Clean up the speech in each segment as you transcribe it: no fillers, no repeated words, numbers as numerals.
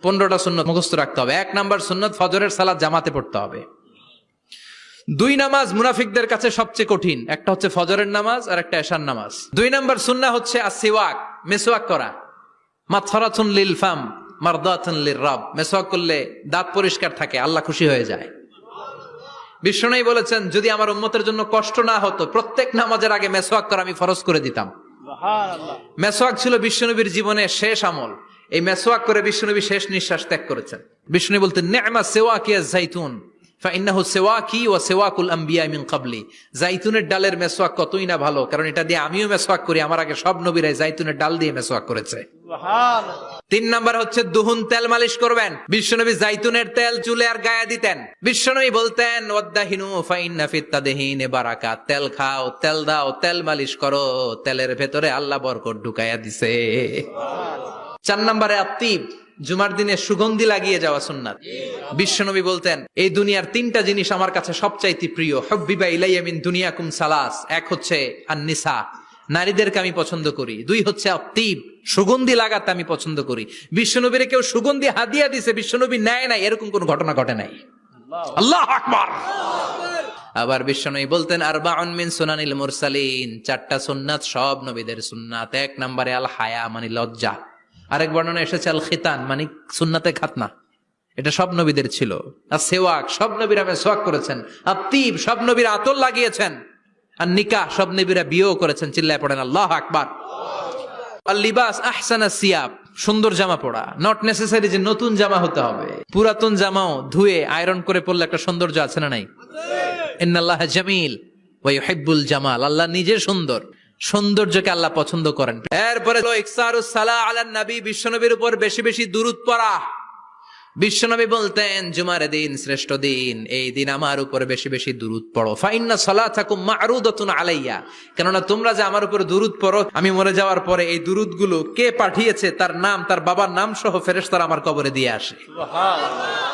15টা সুন্নত মুখস্থ রাখতে হবে। 1 নাম্বার সুন্নত, ফজরের সালাত জামাতে পড়তে হবে। 2 নামাজ মুনাফিকদের কাছে সবচেয়ে কঠিন, একটা হচ্ছে ফজরের নামাজ আর একটা এশার নামাজ। 2 নাম্বার সুন্নাহ হচ্ছে আসওয়াক, মেসওয়াক করা। মাতফারাতুন লিল ফাম মারদাতুন লির রব, মেসওয়াক করলে দাঁত পরিষ্কার থাকে, আল্লাহ খুশি হয়ে যায়। বিশ্বনবী বলেছেন, যদি আমার উম্মতের জন্য কষ্ট না হতো প্রত্যেক নামাজের আগে মেসওয়াক করা আমি ফরজ করে দিতাম। সুবহানাল্লাহ। মেসওয়াক ছিল বিশ্বনবীর জীবনে শেষ আমল। এই মেসওয়াক করে বিশ্বনবী শেষ নিঃশ্বাস ত্যাগ করেছেন। বিশ্বনবী বলতেন, নি'মা সিওয়াকিয়া যাইতুন ফাইন্নাহু সিওয়াকি ওয়া সিওয়াকুল আমবিয়া মিন ক্বাবলি। জাইতুনের ডালের মেসওয়াক কতই না ভালো, কারণ এটা দিয়ে আমিও মেসওয়াক করি, আমার আগে সব নবীরাই জাইতুনের ডাল দিয়ে মেসওয়াক করেছে। সুবহানাল্লাহ। 3 নাম্বার হচ্ছে দুহুন, তেল মালিশ করবেন। বিশ্বনবী জাইতুনের তেল চুলে আর গায়ে দিতেন। বিশ্বনবী বলতেন, ওয়াদাহিনু ফাইন্না ফিত তাদহিনে বারাকাত। তেল খাও, তেল দাও, তেল মালিশ করো, তেলের ভেতরে আল্লাহ বরকত ঢুকাইয়া দিছে। 4 নম্বরে আত্তিব, জুমার দিনে সুগন্ধি লাগিয়ে যাওয়া সুন্নাত। বিশ্বনবী বলতেন, এই দুনিয়ার 3টা জিনিস আমার কাছে সবচাইতে প্রিয়। হুব্বিবা ইলাইয়া মিন দুনিয়াকুম সালাস। 1 হচ্ছে আন-নিসা, নারীদেরকে আমি পছন্দ করি। 2 হচ্ছে আত্তিব, সুগন্ধি লাগাতে আমি পছন্দ করি। বিশ্বনবীর কেউ সুগন্ধি হাদিয়া দিছে, বিশ্বনবী নেয় নাই, এরকম কোন ঘটনা ঘটে নাই। আল্লাহু আকবার। আবার বিশ্বনবী বলতেন, আরবাউন মিন সুনানিল মুরসালিন। 4টা সুন্নাত সব নবীদের সুন্নাত। 1 নম্বরে আল হায়া, মানে লজ্জা। আরেক বর্ণনা এসেছে আল খিতান, মানে সুন্নাতে খাতনা, এটা সব নবীদের ছিল। আর সেওয়াক, সব নবীরা মেসওয়াক করেছেন। আত্তিব, সব নবীরা আতর লাগিয়েছেন। আর নিকাহ, সব নবীরা বিয়েও করেছেন। চিল্লায় পড়েন আল্লাহু আকবার। আর লিবাস আহসানা সিয়াব, সুন্দর জামা পরা। নট নেসেসারি যে নতুন জামা হতে হবে, পুরাতন জামাও ধুয়ে আয়রন করে পরলে একটা সৌন্দর্য আছে না নাই? ইন্নাল্লাহা জামিল ওয়া ইউহিব্বুল জামাল। আল্লাহ নিজে সুন্দর, সৌন্দর্যকে আল্লাহ পছন্দ করেন। এরপরে ইকসারুস সালাহ আলান নবী, বিশ্বনবীর উপর বেশি বেশি দুরূদ পড়া। বিশ্বনবী বলতেন, জুমার দিন শ্রেষ্ঠ দিন, এই দিন আমার উপর বেশি বেশি দুরূদ পড়ো। ফাইন্না সালাতাকুম মা'রুদাতুন আলাইয়া, কেননা তোমরা যে আমার উপর দুরূদ পড়ো, আমি মরে যাওয়ার পরে এই দুরূদগুলো কে পাঠিয়েছে তার নাম, তার বাবার নাম সহ ফেরেশতারা আমার কবরে দিয়ে আসে। সুবহানাল্লাহ।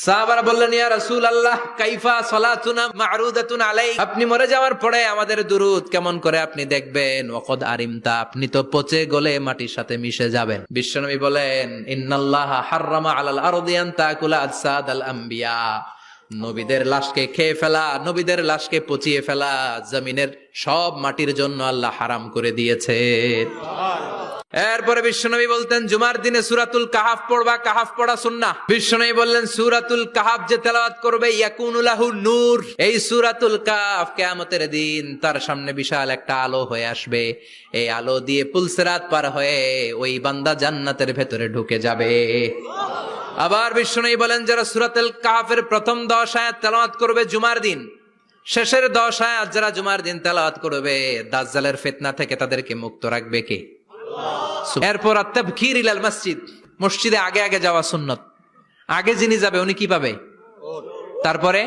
সাহাবারা বললেন, ইয়া রাসূলুল্লাহ কাইফা সালাতুনা মা'রুদাতুন আলাই, আপনি মরে যাওয়ার পরে আমাদের দুরূদ কেমন করে আপনি দেখবেন? ওয়াকাদ আরিমতা, আপনি তো পচে গলে মাটির সাথে মিশে যাবেন। বিশ্বনবী বলেন, ইন্নাল্লাহা হাররামা আলাল আরদি আন তাকুলা আজসাদাল আম্বিয়া, নবীদের লাশকে খেয়ে ফেলা, নবীদের লাশকে পচিয়ে ফেলা জমিনের সব মাটির জন্য আল্লাহ হারাম করে দিয়েছে। এরপরে বিশ্বনবী বলতেন, জুমার দিনে সূরাতুল কাহাফ পড়বা, কাহাফ পড়া সুন্নাহ। বিশ্বনবী বললেন, সূরাতুল কাহাফ যে তেলাওয়াত করবে ইয়াকুনু লাহু নূর, এই সূরাতুল কাহাফ কিয়ামতের দিন তার সামনে বিশাল একটা আলো হয়ে আসবে। এই আলো দিয়ে পুলসিরাত পার হয়ে ওই বান্দা জান্নাতের ভেতরে ঢুকে যাবে। আবার বিশ্বনবী বলেন, যারা সূরাতুল কাহাফের প্রথম 10 আয়াত তেলাওয়াত করবে জুমার দিন, শেষের 10 আয়াত যারা জুমার দিন তেলাওয়াত করবে, দাজ্জালের ফিতনা থেকে তাদেরকে মুক্ত রাখবে কে? এরপর আত-তাবকির ইলাল মসজিদ, মসজিদে আগে আগে যাওয়া সুন্নত। আগে যিনি যাবে উনি কি পাবে? তারপরে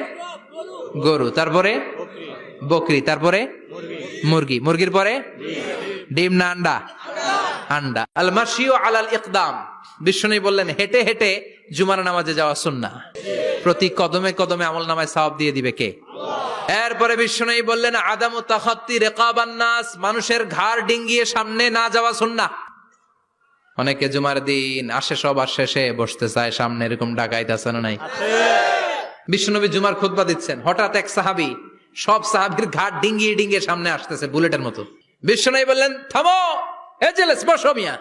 গরু, তারপরে বকরি, তারপরে মুরগি, মুরগির পরে ডিম না আন্ডা? আন্ডা। আল মাশিউ আলাল ইকদাম, বিশ্বনবী বললেন, হেঁটে হেঁটে জুমার নামাজে যাওয়া সুন্নাহ। প্রতি কদমে কদমে আমলনামায় সওয়াব দিয়ে দিবে কে? এরপরে বিশ্বনবী বললেন, আদামু তাখাত্তি রিকাবান নাস, মানুষের ঘাড় ডিঙ্গিয়ে সামনে না যাওয়া সুন্নাহ। অনেকে জুমার দিন আসে সবার শেষে বসতে চায় সামনে, এরকম ডাকাইত আছে না নাই? বিশ্বনবী জুমার খুতবা দিচ্ছেন, হঠাৎ এক সাহাবী সব সাহাবীর ঘাড় ডিঙ্গিয়ে ডিঙ্গিয়ে সামনে আসতেছে বুলেটের মতো। বিশ্বনবী বললেন, থামো, এজেলেস, বসো মিয়া।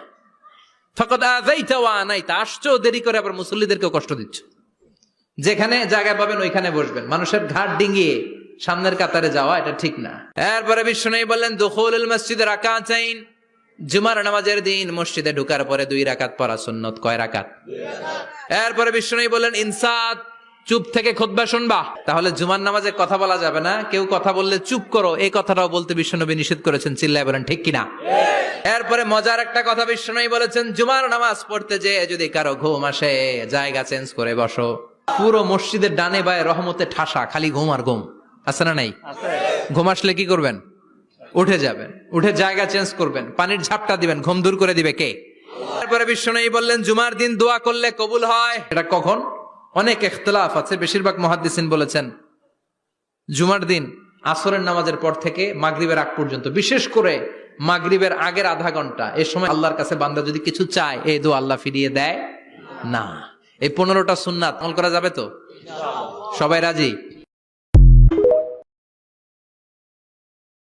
ফাকাদ আযাইতা ওয়া আনাইতা, আসছো দেরি করে, আবার মুসল্লিদেরকে কষ্ট দিচ্ছ। যেখানে জায়গা পাবেন ওইখানে বসবেন, মানুষের ঘাড় ডিঙ্গিয়ে সামনের কাতারে যাওয়া এটা ঠিক না। এরপরে বিশ্বনবী বললেন, দুখুলুল মসজিদে রাকাতাইন, জুমার নামাজের দিন মসজিদে ঢোকার পরে 2 রাকাত পড়া সুন্নত। কয় রাকাত? 2 রাকাত। এরপরে বিশ্বনবী বললেন, ইনসাত, চুপ থেকে খুতবা শুনবা। তাহলে জুমার নামাজে কথা বলা যাবে না, কেউ কথা বললে চুপ করো, এই কথাটাও বলতে বিশ্বনবী নিষেধ করেছেন। চিল্লায় বলেন ঠিক কিনা? এরপরে মজার একটা কথা বিশ্বনবী বলেছেন, জুমার নামাজ পড়তে যে যদি কারো ঘুম আসে, জায়গা চেঞ্জ করে বসো। পুরো মসজিদের ডানে বায়ে রহমতে ঠাসা, খালি ঘুম আর ঘুম, আছে না নাই? ঘুম আসলে কি করবেন? উঠে যাবেন, উঠে জায়গা চেঞ্জ করবেন, পানির ঝাপটা দিবেন, ঘুম দূর করে দিবে কে? তারপরে বিশ্বনবী বললেন, জুমার দিন দোয়া করলে কবুল হয়। এটা কখন? অনেক ইখতিলাফ আছে, বেশিরভাগ মুহাদ্দিসিন বলেছেন জুমার দিন আসরের নামাজের পর থেকে মাগরিবের আগ পর্যন্ত, বিশেষ করে মাগরিবের আগের আধা ঘন্টা, এই সময় আল্লাহর কাছে বান্দা যদি কিছু চায়, এই দোয়া আল্লাহ ফিরিয়ে দেয় না। এই 15টা সুন্নাত আমল করা যাবে তো? সবাই রাজি?